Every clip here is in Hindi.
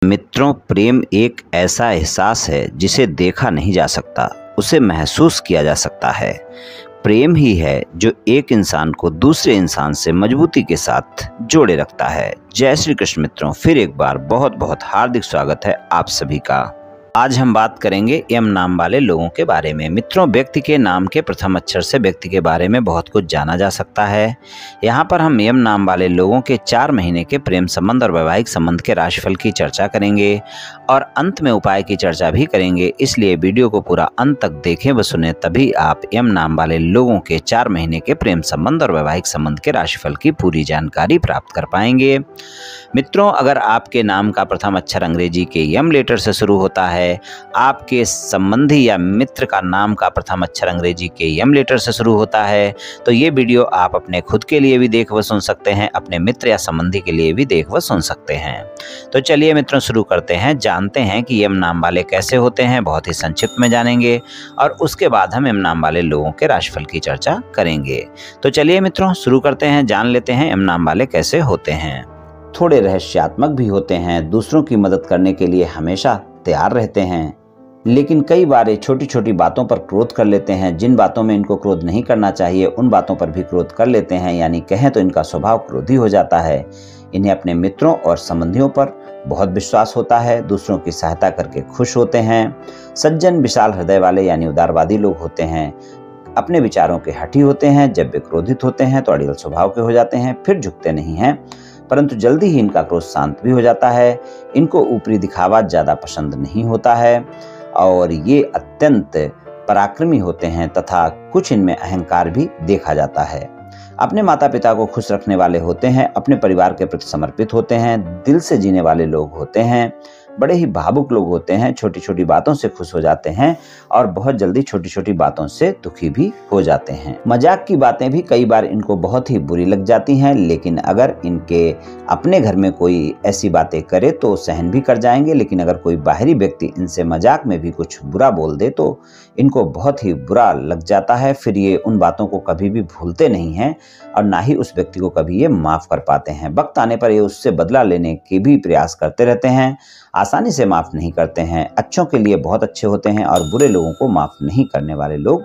मित्रों, प्रेम एक ऐसा एहसास है जिसे देखा नहीं जा सकता, उसे महसूस किया जा सकता है। प्रेम ही है जो एक इंसान को दूसरे इंसान से मजबूती के साथ जोड़े रखता है। जय श्री कृष्ण मित्रों, फिर एक बार बहुत बहुत हार्दिक स्वागत है आप सभी का। आज हम बात करेंगे यम नाम वाले लोगों के बारे में। मित्रों, व्यक्ति के नाम के प्रथम अक्षर से व्यक्ति के बारे में बहुत कुछ जाना जा सकता है। यहाँ पर हम यम नाम वाले लोगों के 4 महीने के प्रेम संबंध और वैवाहिक संबंध के राशिफल की चर्चा करेंगे और अंत में उपाय की चर्चा भी करेंगे। इसलिए वीडियो को पूरा अंत तक देखें व सुने, तभी आप यम नाम वाले लोगों के 4 महीने के प्रेम संबंध और वैवाहिक संबंध के राशिफल की पूरी जानकारी प्राप्त कर पाएंगे। मित्रों, अगर आपके नाम का प्रथम अक्षर अंग्रेजी के यम लेटर से शुरू होता है, आपके संबंधी या मित्र का नाम का प्रथम अक्षर अंग्रेजी के यम लेटर से शुरू होता है, तो ये वीडियो आप अपने खुद के लिए भी देख व सुन सकते हैं, अपने मित्र या संबंधी के लिए भी देख व सुन सकते हैं। तो चलिए मित्रों, शुरू करते हैं। जानते हैं कि यम नाम वाले कैसे होते हैं, बहुत ही संक्षिप्त में जानेंगे और उसके बाद हम यम नाम वाले लोगों के राशिफल की चर्चा करेंगे। तो चलिए मित्रों, शुरू करते हैं, जान लेते हैं यम नाम वाले कैसे होते हैं। थोड़े रहस्यात्मक भी होते हैं, दूसरों की मदद करने के लिए हमेशा तैयार रहते हैं, लेकिन कई बार छोटी छोटी बातों पर क्रोध कर लेते हैं। जिन बातों में इनको क्रोध नहीं करना चाहिए उन बातों पर भी क्रोध कर लेते हैं, यानी कहें तो इनका स्वभाव क्रोधी हो जाता है। इन्हें अपने मित्रों और संबंधियों पर बहुत विश्वास होता है, दूसरों की सहायता करके खुश होते हैं। सज्जन, विशाल हृदय वाले यानी उदारवादी लोग होते हैं। अपने विचारों के हठी होते हैं। जब वे क्रोधित होते हैं तो अड़ियल स्वभाव के हो जाते हैं, फिर झुकते नहीं हैं, परंतु जल्दी ही इनका क्रोध शांत भी हो जाता है। इनको ऊपरी दिखावा ज्यादा पसंद नहीं होता है और ये अत्यंत पराक्रमी होते हैं तथा कुछ इनमें अहंकार भी देखा जाता है। अपने माता पिता को खुश रखने वाले होते हैं, अपने परिवार के प्रति समर्पित होते हैं, दिल से जीने वाले लोग होते हैं, बड़े ही भावुक लोग होते हैं, छोटी छोटी बातों से खुश हो जाते हैं और बहुत जल्दी छोटी छोटी बातों से दुखी भी हो जाते हैं। मजाक की बातें भी कई बार इनको बहुत ही बुरी लग जाती हैं, लेकिन अगर इनके अपने घर में कोई ऐसी बातें करे तो सहन भी कर जाएंगे, लेकिन अगर कोई बाहरी व्यक्ति इनसे मजाक में भी कुछ बुरा बोल दे तो इनको बहुत ही बुरा लग जाता है। फिर ये उन बातों को कभी भी भूलते नहीं हैं और ना ही उस व्यक्ति को कभी ये माफ कर पाते हैं। वक्त आने पर ये उससे बदला लेने के भी प्रयास करते रहते हैं, आसानी से माफ नहीं करते हैं। अच्छों के लिए बहुत अच्छे होते हैं और बुरे लोगों को माफ नहीं करने वाले लोग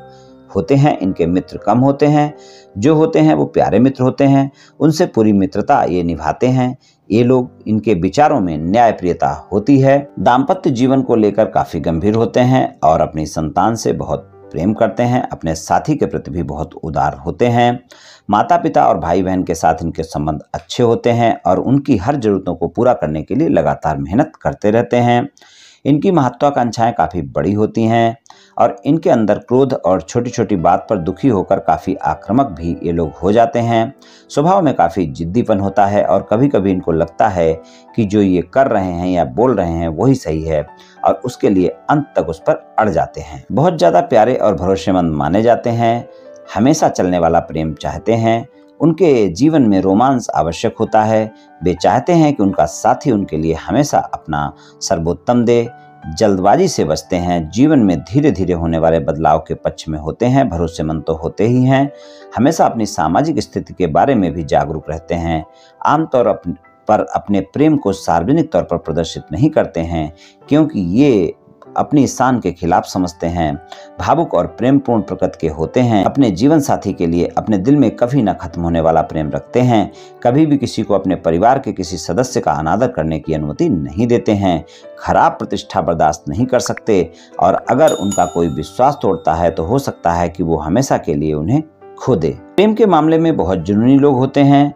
होते हैं। इनके मित्र कम होते हैं, जो होते हैं वो प्यारे मित्र होते हैं, उनसे पूरी मित्रता ये निभाते हैं। ये लोग, इनके विचारों में न्यायप्रियता होती है। दाम्पत्य जीवन को लेकर काफी गंभीर होते हैं और अपनी संतान से बहुत प्रेम करते हैं। अपने साथी के प्रति भी बहुत उदार होते हैं। माता पिता और भाई बहन के साथ इनके संबंध अच्छे होते हैं और उनकी हर जरूरतों को पूरा करने के लिए लगातार मेहनत करते रहते हैं। इनकी महत्वाकांक्षाएं काफ़ी बड़ी होती हैं और इनके अंदर क्रोध और छोटी छोटी बात पर दुखी होकर काफ़ी आक्रामक भी ये लोग हो जाते हैं। स्वभाव में काफ़ी जिद्दीपन होता है और कभी कभी इनको लगता है कि जो ये कर रहे हैं या बोल रहे हैं वही सही है और उसके लिए अंत तक उस पर अड़ जाते हैं। बहुत ज़्यादा प्यारे और भरोसेमंद माने जाते हैं, हमेशा चलने वाला प्रेम चाहते हैं। उनके जीवन में रोमांस आवश्यक होता है। वे चाहते हैं कि उनका साथी उनके लिए हमेशा अपना सर्वोत्तम दे। जल्दबाजी से बचते हैं, जीवन में धीरे धीरे होने वाले बदलाव के पक्ष में होते हैं। भरोसेमंद तो होते ही हैं, हमेशा अपनी सामाजिक स्थिति के बारे में भी जागरूक रहते हैं। आमतौर पर अपने प्रेम को सार्वजनिक तौर पर प्रदर्शित नहीं करते हैं, क्योंकि ये अपनी शान के खिलाफ समझते हैं। भावुक और प्रेमपूर्ण प्रकृति के होते हैं। अपने जीवन साथी के लिए अपने दिल में कभी न खत्म होने वाला प्रेम रखते हैं। कभी भी किसी को अपने परिवार के किसी सदस्य का अनादर करने की अनुमति नहीं देते हैं। खराब प्रतिष्ठा बर्दाश्त नहीं कर सकते और अगर उनका कोई विश्वास तोड़ता है तो हो सकता है कि वो हमेशा के लिए उन्हें खो दे। प्रेम के मामले में बहुत जुनूनी लोग होते हैं,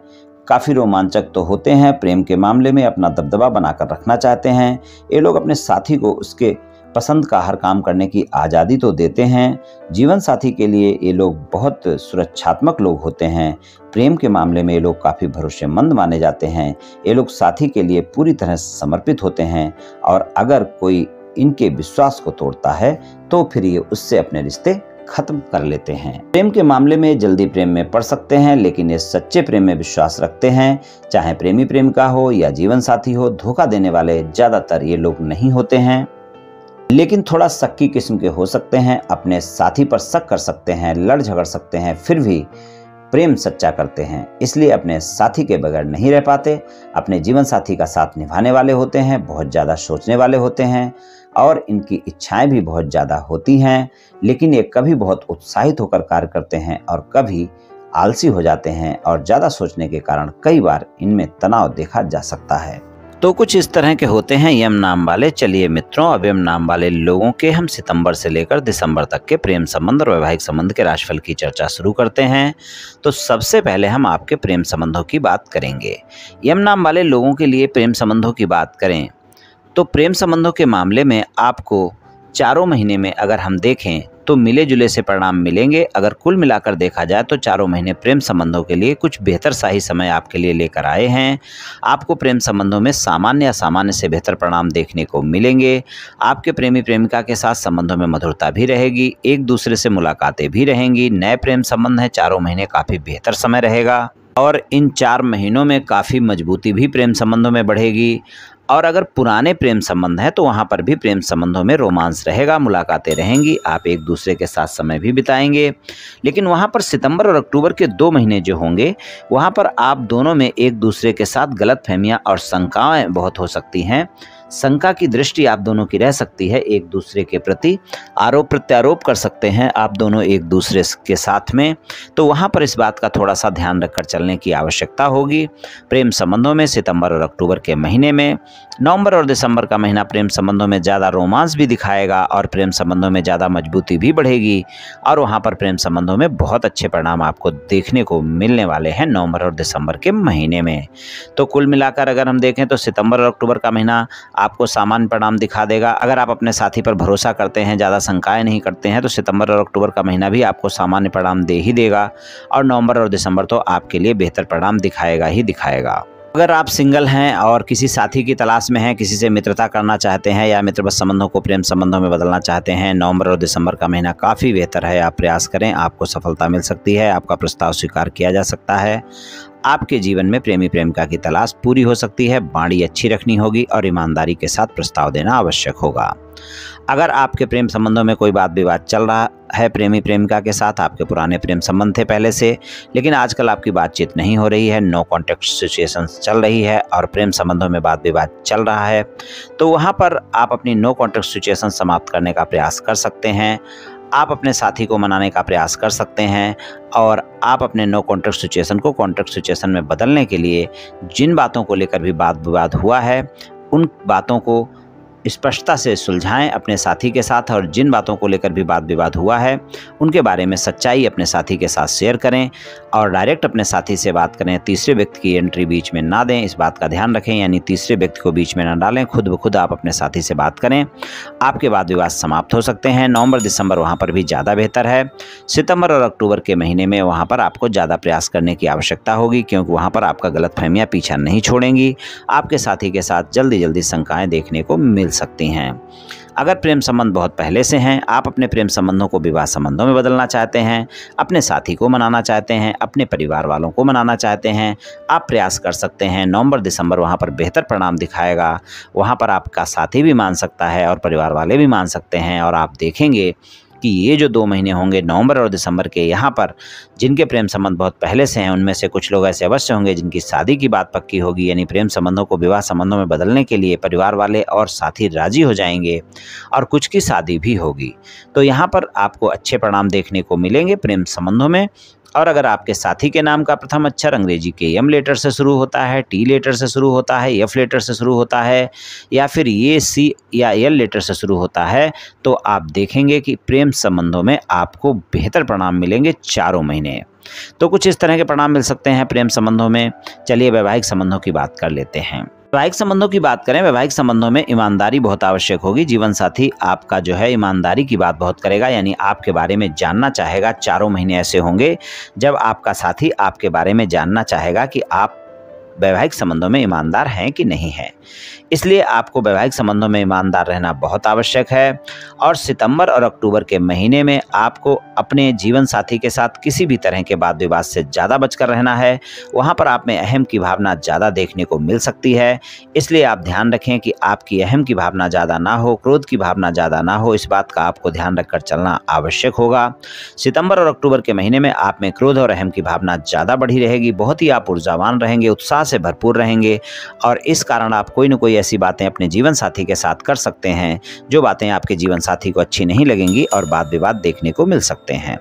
काफ़ी रोमांचक तो होते हैं। प्रेम के मामले में अपना दबदबा बनाकर रखना चाहते हैं। ये लोग अपने साथी को उसके पसंद का हर काम करने की आज़ादी तो देते हैं। जीवन साथी के लिए ये लोग बहुत सुरक्षात्मक लोग होते हैं। प्रेम के मामले में ये लोग काफ़ी भरोसेमंद माने जाते हैं। ये लोग साथी के लिए पूरी तरह समर्पित होते हैं और अगर कोई इनके विश्वास को तोड़ता है तो फिर ये उससे अपने रिश्ते खत्म कर लेते हैं। प्रेम के मामले में जल्दी प्रेम में पड़ सकते हैं, लेकिन ये सच्चे प्रेम में विश्वास रखते हैं। चाहे प्रेमी प्रेमिका हो या जीवन साथी हो, धोखा देने वाले ज्यादातर ये लोग नहीं होते हैं, लेकिन थोड़ा शक्की किस्म के हो सकते हैं। अपने साथी पर शक कर सकते हैं, लड़ झगड़ सकते हैं, फिर भी प्रेम सच्चा करते हैं, इसलिए अपने साथी के बगैर नहीं रह पाते। अपने जीवन साथी का साथ निभाने वाले होते हैं, बहुत ज़्यादा सोचने वाले होते हैं और इनकी इच्छाएं भी बहुत ज़्यादा होती हैं, लेकिन ये कभी बहुत उत्साहित होकर कार्य करते हैं और कभी आलसी हो जाते हैं और ज़्यादा सोचने के कारण कई बार इनमें तनाव देखा जा सकता है। तो कुछ इस तरह के होते हैं यम नाम वाले। चलिए मित्रों, अब यम नाम वाले लोगों के हम सितंबर से लेकर दिसंबर तक के प्रेम संबंध और वैवाहिक संबंध के राशिफल की चर्चा शुरू करते हैं। तो सबसे पहले हम आपके प्रेम संबंधों की बात करेंगे। यम नाम वाले लोगों के लिए प्रेम संबंधों की बात करें तो प्रेम संबंधों के मामले में आपको चारों महीने में अगर हम देखें तो मिले जुले से परिणाम मिलेंगे। अगर कुल मिलाकर देखा जाए तो चारों महीने प्रेम संबंधों के लिए कुछ बेहतर शाही समय आपके लिए लेकर आए हैं। आपको प्रेम संबंधों में सामान्य या सामान्य से बेहतर परिणाम देखने को मिलेंगे। आपके प्रेमी प्रेमिका के साथ संबंधों में मधुरता भी रहेगी, एक दूसरे से मुलाकातें भी रहेंगी। नए प्रेम संबंध हैं, चारों महीने काफ़ी बेहतर समय रहेगा और इन 4 महीनों में काफ़ी मजबूती भी प्रेम संबंधों में बढ़ेगी। और अगर पुराने प्रेम संबंध हैं तो वहाँ पर भी प्रेम संबंधों में रोमांस रहेगा, मुलाकातें रहेंगी, आप एक दूसरे के साथ समय भी बिताएंगे। लेकिन वहाँ पर सितंबर और अक्टूबर के 2 महीने जो होंगे वहाँ पर आप दोनों में एक दूसरे के साथ गलतफहमियां और शंकाएं बहुत हो सकती हैं। शंका की दृष्टि आप दोनों की रह सकती है, एक दूसरे के प्रति आरोप प्रत्यारोप कर सकते हैं आप दोनों एक दूसरे के साथ में। तो वहाँ पर इस बात का थोड़ा सा ध्यान रखकर चलने की आवश्यकता होगी। प्रेम संबंधों में सितंबर और अक्टूबर के महीने में, नवंबर और दिसंबर का महीना प्रेम संबंधों में ज़्यादा रोमांस भी दिखाएगा और प्रेम संबंधों में ज़्यादा मजबूती भी बढ़ेगी और वहाँ पर प्रेम संबंधों में बहुत अच्छे परिणाम आपको देखने को मिलने वाले हैं नवंबर और दिसंबर के महीने में। तो कुल मिलाकर अगर हम देखें तो सितंबर और अक्टूबर का महीना आपको सामान्य परिणाम दिखा देगा। अगर आप अपने साथी पर भरोसा करते हैं, ज़्यादा शंकाएं नहीं करते हैं, तो सितंबर और अक्टूबर का महीना भी आपको सामान्य परिणाम दे ही देगा और नवंबर और दिसंबर तो आपके लिए बेहतर परिणाम दिखाएगा ही दिखाएगा। अगर आप सिंगल हैं और किसी साथी की तलाश में हैं, किसी से मित्रता करना चाहते हैं या मित्रवत संबंधों को प्रेम संबंधों में बदलना चाहते हैं, नवंबर और दिसंबर का महीना काफ़ी बेहतर है। आप प्रयास करें, आपको सफलता मिल सकती है, आपका प्रस्ताव स्वीकार किया जा सकता है। आपके जीवन में प्रेमी प्रेमिका की तलाश पूरी हो सकती है। बाणी अच्छी रखनी होगी और ईमानदारी के साथ प्रस्ताव देना आवश्यक होगा। अगर आपके प्रेम संबंधों में कोई वाद विवाद चल रहा है प्रेमी प्रेमिका के साथ, आपके पुराने प्रेम संबंध थे पहले से, लेकिन आजकल आपकी बातचीत नहीं हो रही है, नो कॉन्टैक्ट सिचुएशंस चल रही है और प्रेम संबंधों में वाद विवाद चल रहा है, तो वहाँ पर आप अपनी नो कॉन्टैक्ट सिचुएशन समाप्त करने का प्रयास कर सकते हैं। आप अपने साथी को मनाने का प्रयास कर सकते हैं और आप अपने नो कॉन्टैक्ट सिचुएशन को कॉन्टैक्ट सिचुएशन में बदलने के लिए जिन बातों को लेकर भी वाद विवाद हुआ है उन बातों को स्पष्टता से सुलझाएं अपने साथी के साथ और जिन बातों को लेकर भी वाद विवाद हुआ है उनके बारे में सच्चाई अपने साथी के साथ शेयर करें और डायरेक्ट अपने साथी से बात करें। तीसरे व्यक्ति की एंट्री बीच में ना दें, इस बात का ध्यान रखें, यानी तीसरे व्यक्ति को बीच में ना डालें, खुद ब खुद आप अपने साथी से बात करें। आपके वाद विवाद समाप्त हो सकते हैं। नवंबर दिसंबर वहाँ पर भी ज़्यादा बेहतर है। सितंबर और अक्टूबर के महीने में वहाँ पर आपको ज़्यादा प्रयास करने की आवश्यकता होगी, क्योंकि वहाँ पर आपका गलतफहमियाँ पीछा नहीं छोड़ेंगी। आपके साथी के साथ जल्दी जल्दी शंकाएँ देखने को मिल सकती हैं। अगर प्रेम संबंध बहुत पहले से हैं, आप अपने प्रेम संबंधों को विवाह संबंधों में बदलना चाहते हैं, अपने साथी को मनाना चाहते हैं, अपने परिवार वालों को मनाना चाहते हैं, आप प्रयास कर सकते हैं। नवंबर दिसंबर वहाँ पर बेहतर परिणाम दिखाएगा। वहाँ पर आपका साथी भी मान सकता है और परिवार वाले भी मान सकते हैं और आप देखेंगे कि ये जो 2 महीने होंगे नवंबर और दिसंबर के, यहाँ पर जिनके प्रेम संबंध बहुत पहले से हैं उनमें से कुछ लोग ऐसे अवश्य होंगे जिनकी शादी की बात पक्की होगी, यानी प्रेम संबंधों को विवाह संबंधों में बदलने के लिए परिवार वाले और साथी राजी हो जाएंगे और कुछ की शादी भी होगी। तो यहाँ पर आपको अच्छे परिणाम देखने को मिलेंगे प्रेम संबंधों में। और अगर आपके साथी के नाम का प्रथम अक्षर अंग्रेजी के एम लेटर से शुरू होता है, टी लेटर से शुरू होता है, एफ लेटर से शुरू होता है या फिर ये सी या एल लेटर से शुरू होता है, तो आप देखेंगे कि प्रेम संबंधों में आपको बेहतर परिणाम मिलेंगे चारों महीने। तो कुछ इस तरह के परिणाम मिल सकते हैं प्रेम संबंधों में। चलिए वैवाहिक संबंधों की बात कर लेते हैं। वैवाहिक संबंधों की बात करें, वैवाहिक संबंधों में ईमानदारी बहुत आवश्यक होगी। जीवन साथी आपका जो है ईमानदारी की बात बहुत करेगा, यानी आपके बारे में जानना चाहेगा। चारों महीने ऐसे होंगे जब आपका साथी आपके बारे में जानना चाहेगा कि आप वैवाहिक संबंधों में ईमानदार हैं कि नहीं हैं। इसलिए आपको वैवाहिक संबंधों में ईमानदार रहना बहुत आवश्यक है। और सितंबर और अक्टूबर के महीने में आपको अपने जीवन साथी के साथ किसी भी तरह के वाद विवाद से ज़्यादा बचकर रहना है। वहाँ पर आप में अहम की भावना ज़्यादा देखने को मिल सकती है। इसलिए आप ध्यान रखें कि आपकी अहम की भावना ज़्यादा ना हो, क्रोध की भावना ज़्यादा ना हो। इस बात का आपको ध्यान रखकर चलना आवश्यक होगा। सितंबर और अक्टूबर के महीने में आप में क्रोध और अहम की भावना ज़्यादा बढ़ी रहेगी। बहुत ही आप ऊर्जावान रहेंगे, उत्साह से भरपूर रहेंगे और इस कारण आप कोई न कोई ऐसी बातें अपने जीवन साथी के साथ कर सकते हैं जो बातें आपके जीवन साथी को अच्छी नहीं लगेंगी और वाद विवाद देखने को मिल सकते हैं।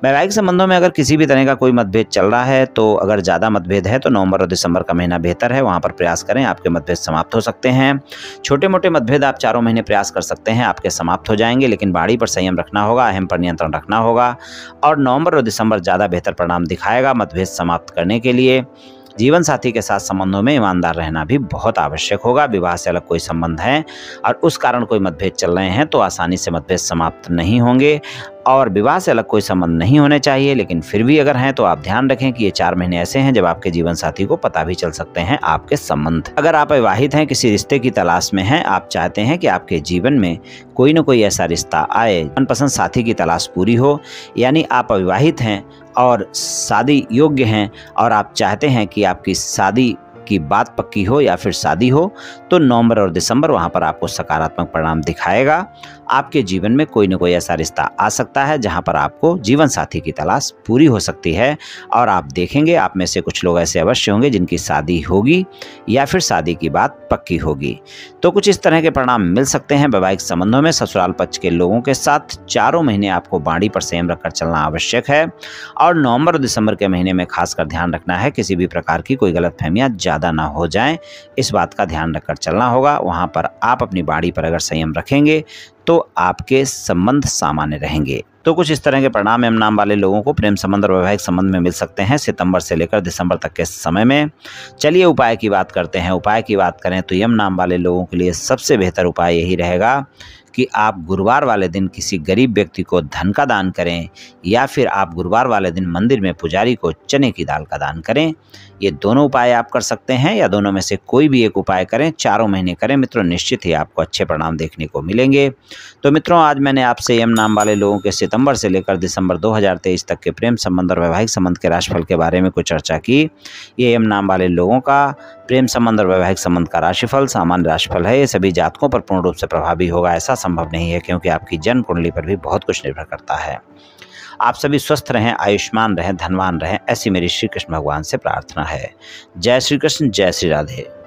वैवाहिक संबंधों में अगर किसी भी तरह का कोई मतभेद चल रहा है तो अगर ज़्यादा मतभेद है तो नवंबर और दिसंबर का महीना बेहतर है। वहाँ पर प्रयास करें, आपके मतभेद समाप्त हो सकते हैं। छोटे मोटे मतभेद आप चारों महीने प्रयास कर सकते हैं, आपके समाप्त हो जाएंगे, लेकिन बाड़ी पर संयम रखना होगा, अहम पर नियंत्रण रखना होगा। और नवंबर और दिसंबर ज़्यादा बेहतर परिणाम दिखाएगा मतभेद समाप्त करने के लिए। जीवन साथी के साथ संबंधों में ईमानदार रहना भी बहुत आवश्यक होगा। विवाह से अलग कोई संबंध है और उस कारण कोई मतभेद चल रहे हैं तो आसानी से मतभेद समाप्त नहीं होंगे और विवाह से अलग कोई संबंध नहीं होने चाहिए, लेकिन फिर भी अगर हैं तो आप ध्यान रखें कि ये 4 महीने ऐसे हैं जब आपके जीवन साथी को पता भी चल सकते हैं आपके संबंध। अगर आप अविवाहित हैं, किसी रिश्ते की तलाश में हैं, आप चाहते हैं कि आपके जीवन में कोई न कोई ऐसा रिश्ता आए, मनपसंद साथी की तलाश पूरी हो, यानी आप अविवाहित हैं और शादी योग्य हैं और आप चाहते हैं कि आपकी शादी की बात पक्की हो या फिर शादी हो, तो नवंबर और दिसंबर वहां पर आपको सकारात्मक परिणाम दिखाएगा। आपके जीवन में कोई न कोई ऐसा रिश्ता आ सकता है जहां पर आपको जीवन साथी की तलाश पूरी हो सकती है और आप देखेंगे आप में से कुछ लोग ऐसे अवश्य होंगे जिनकी शादी होगी या फिर शादी की बात पक्की होगी। तो कुछ इस तरह के परिणाम मिल सकते हैं वैवाहिक संबंधों में। ससुराल पक्ष के लोगों के साथ चारों महीने आपको बाड़ी पर संयम रखकर चलना आवश्यक है और नवंबर और दिसंबर के महीने में खासकर ध्यान रखना है किसी भी प्रकार की कोई गलतफहमियां ज़्यादा ना हो जाएं, इस बात का ध्यान रखकर चलना होगा। वहां पर आप अपनी बाड़ी पर अगर संयम रखेंगे तो आपके संबंध सामान्य रहेंगे। तो कुछ इस तरह के परिणाम एम नाम वाले लोगों को प्रेम संबंध और वैवाहिक संबंध में मिल सकते हैं सितंबर से लेकर दिसंबर तक के समय में। चलिए उपाय की बात करते हैं। उपाय की बात करें तो एम नाम वाले लोगों के लिए सबसे बेहतर उपाय यही रहेगा कि आप गुरुवार वाले दिन किसी गरीब व्यक्ति को धन का दान करें या फिर आप गुरुवार वाले दिन मंदिर में पुजारी को चने की दाल का दान करें। ये दोनों उपाय आप कर सकते हैं या दोनों में से कोई भी एक उपाय करें, चारों महीने करें मित्रों, निश्चित ही आपको अच्छे परिणाम देखने को मिलेंगे। तो मित्रों, आज मैंने आपसे एम नाम वाले लोगों के सितंबर से लेकर दिसंबर 2023 तक के प्रेम संबंध और वैवाहिक संबंध के राशिफल के बारे में कुछ चर्चा की। ये एम नाम वाले लोगों का प्रेम संबंध और वैवाहिक संबंध का राशिफल सामान्य राशिफल है। ये सभी जातकों पर पूर्ण रूप से प्रभावी होगा ऐसा संभव नहीं है, क्योंकि आपकी जन्म कुंडली पर भी बहुत कुछ निर्भर करता है। आप सभी स्वस्थ रहें, आयुष्मान रहें, धनवान रहें, ऐसी मेरी श्री कृष्ण भगवान से प्रार्थना है। जय श्री कृष्ण, जय श्री राधे।